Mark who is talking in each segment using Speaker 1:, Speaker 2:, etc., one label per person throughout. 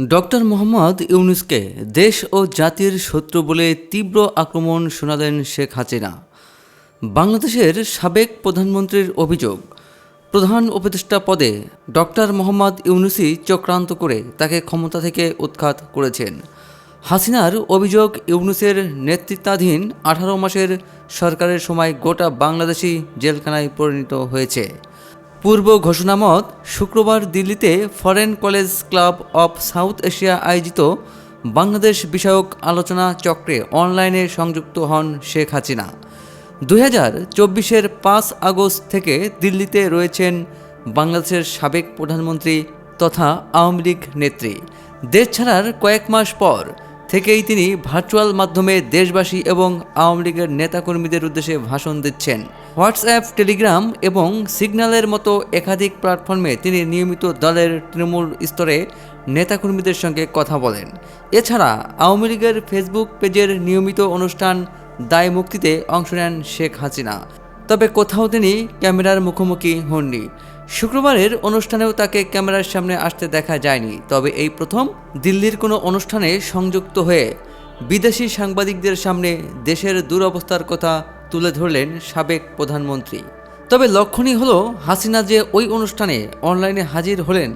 Speaker 1: Doctor Mohammad ইউনূসকে দেশ ও জাতির শত্রু বলে তীব্র আক্রমণ শোনালেন শেখ হাসিনা। বাংলাদেশের সাবেক প্রধানমন্ত্রীর অভিযোগ, প্রধান উপদেষ্টা পদে ডক্টর মোহাম্মদ ইউনূসই চক্রান্ত করে তাকে ক্ষমতা থেকে উৎখাত করেছেন। হাসিনার অভিযোগ, ইউনূসের নেতৃত্বাধীন 18 মাসের সরকারের সময় গোটা বাংলাদেশই জেলখানায় পরিণত হয়েছে। পূর্ব ঘোষণামত শুক্রবার দিল্লিতে foreign college club of south Asia আয়োজিত বাংলাদেশ বিষয়ক আলোচনা চক্রে অনলাইনে সংযুক্ত হন শেখ হাসিনা। 2024-এর 5 আগস্ট থেকে দিল্লিতে রয়েছেন বাংলাদেশের সাবেক প্রধানমন্ত্রী তথা আওয়ামী লীগ নেত্রী। দেশ ছাড়ার কয়েক মাস পর থেকেই তিনি ভার্চুয়াল মাধ্যমে দেশবাসী এবং আওয়ামী লীগের নেতাকর্মীদের উদ্দেশ্যে ভাষণ দিচ্ছেন। হোয়াটসঅ্যাপ, টেলিগ্রাম এবং সিগন্যালের মতো একাধিক প্ল্যাটফর্মে তিনি নিয়মিত দলের তৃণমূল স্তরে নেতাকর্মীদের সঙ্গে কথা বলেন। এছাড়া আওয়ামী লীগের ফেসবুক পেজের নিয়মিত অনুষ্ঠান দায় মুক্তিতে অংশ নেন শেখ হাসিনা। তবে কোথাও তিনি ক্যামেরার মুখোমুখি হননি। শুক্রবারের অনুষ্ঠানেও তাকে ক্যামেরার সামনে আসতে দেখা যায়নি। তবে এই প্রথম দিল্লির কোনো অনুষ্ঠানে সংযুক্ত হয়ে বিদেশি সাংবাদিকদের সামনে দেশের দুরবস্থার কথা তুলে ধরলেন সাবেক প্রধানমন্ত্রী। তবে লক্ষণীয় হলো, হাসিনা যে ওই অনুষ্ঠানে অনলাইনে হাজির হলেন,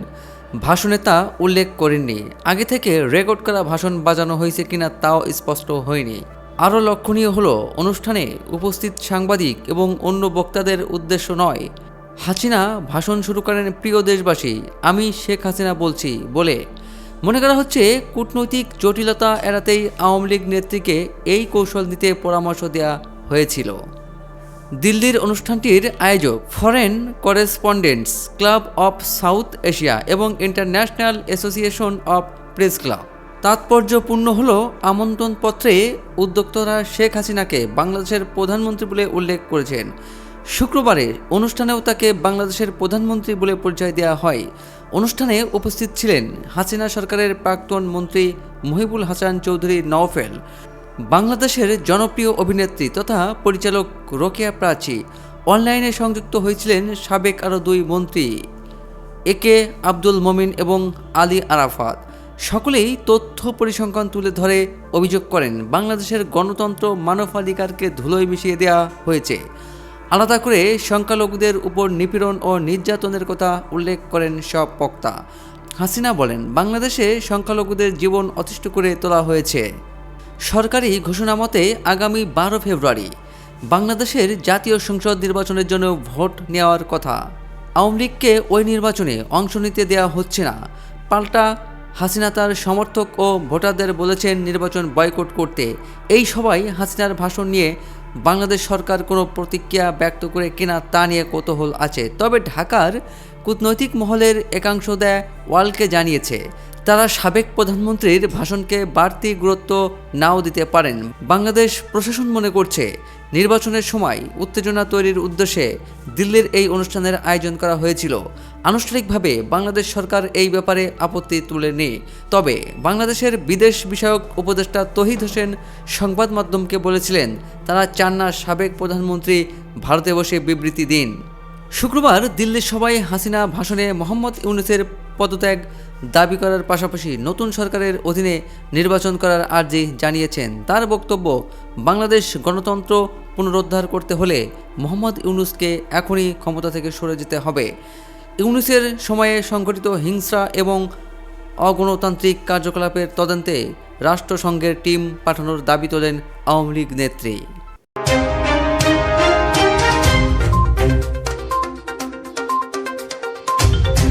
Speaker 1: ভাষণে তা উল্লেখ করেননি। আগে থেকে রেকর্ড করা ভাষণ বাজানো হয়েছে কিনা তাও স্পষ্ট হয়নি। আরও লক্ষণীয় হলো, অনুষ্ঠানে উপস্থিত সাংবাদিক এবং অন্য বক্তাদের উদ্দেশ্য নয়। হাসিনা ভাষণ শুরু করেন, প্রিয় দেশবাসী, আমি শেখ হাসিনা বলছি বলে। মনে করা হচ্ছে কূটনৈতিক জটিলতা এড়াতেই আওয়ামী লীগ নেত্রীকে এই কৌশল নিতে পরামর্শ দেওয়া হয়েছিল। দিল্লির অনুষ্ঠানটির আয়োজক foreign correspondents club of South Asia এবং international association of press club. তাৎপর্যপূর্ণ হল, আমন্ত্রণপত্রে উদ্যোক্তারা শেখ হাসিনাকে বাংলাদেশের প্রধানমন্ত্রী বলে উল্লেখ করেছেন। শুক্রবারে অনুষ্ঠানেও তাকে বাংলাদেশের প্রধানমন্ত্রী বলে পরিচয় দেওয়া হয়। অনুষ্ঠানে উপস্থিত ছিলেন হাসিনা সরকারের প্রাক্তন মন্ত্রী মহিবুল হাসান চৌধুরী নওফেল, বাংলাদেশের জনপ্রিয় অভিনেত্রী তথা পরিচালক রোকেয়া প্রাচী। অনলাইনে সংযুক্ত হয়েছিলেন সাবেক আরও 2 মন্ত্রী, একে আব্দুল মমিন এবং আলী আরাফাত। সকলেই তথ্য পরিসংখ্যান তুলে ধরে অভিযোগ করেন, বাংলাদেশের গণতন্ত্র মানবাধিকারকে ধুলোয় মিশিয়ে দেওয়া হয়েছে। আলাদা করে সংখ্যালঘুদের উপর নিপীড়ন ও নির্যাতনের কথা উল্লেখ করেন সব বক্তা। হাসিনা বলেন, বাংলাদেশে সংখ্যালঘুদের জীবন অতিষ্ঠ করে তোলা হয়েছে। সরকারি ঘোষণা মতে আগামী 12 ফেব্রুয়ারি বাংলাদেশের জাতীয় সংসদ নির্বাচনের জন্য ভোট নেওয়ার কথা। আওয়ামী লীগকে ওই নির্বাচনে অংশ নিতে দেওয়া হচ্ছে না। পাল্টা হাসিনা তার সমর্থক ও ভোটারদের বলেছেন নির্বাচন বয়কট করতে। এই সবাই হাসিনার ভাষণ নিয়ে বাংলাদেশ সরকার কোনো প্রতিক্রিয়া ব্যক্ত করে কিনা তা নিয়ে কৌতূহল আছে। তবে ঢাকার কূটনৈতিক মহলের একাংশ দেয় ওয়ালকে জানিয়েছে, তারা সাবেক প্রধানমন্ত্রীর ভাষণকে বাড়তি গুরুত্ব নাও দিতে পারেন। বাংলাদেশ প্রশাসন মনে করছে নির্বাচনের সময় উত্তেজনা তৈরির উদ্দেশ্যে দিল্লির এই অনুষ্ঠানের আয়োজন করা হয়েছিল। আনুষ্ঠানিকভাবে বাংলাদেশ সরকার এই ব্যাপারে আপত্তি তুলেনি। তবে বাংলাদেশের বিদেশ বিষয়ক উপদেষ্টা তৌহিদ হোসেন সংবাদ মাধ্যমকে বলেছিলেন, তারা চান না সাবেক প্রধানমন্ত্রী ভারতে বসে বিবৃতি দিন। শুক্রবার দিল্লির সভায় হাসিনা ভাষণে মোহাম্মদ ইউনূসের পদত্যাগ দাবি করার পাশাপাশি নতুন সরকারের অধীনে নির্বাচন করার আর্জি জানিয়েছেন। তার বক্তব্য, বাংলাদেশ গণতন্ত্র পুনরুদ্ধার করতে হলে মোহাম্মদ ইউনূসকে এখনই ক্ষমতা থেকে সরে যেতে হবে। ইউনূসের সময়ে সংঘটিত হিংসা এবং অগণতান্ত্রিক কার্যকলাপের তদন্তে রাষ্ট্রসংঘের টিম পাঠানোর দাবি তোলেন আওয়ামী লীগ নেত্রী।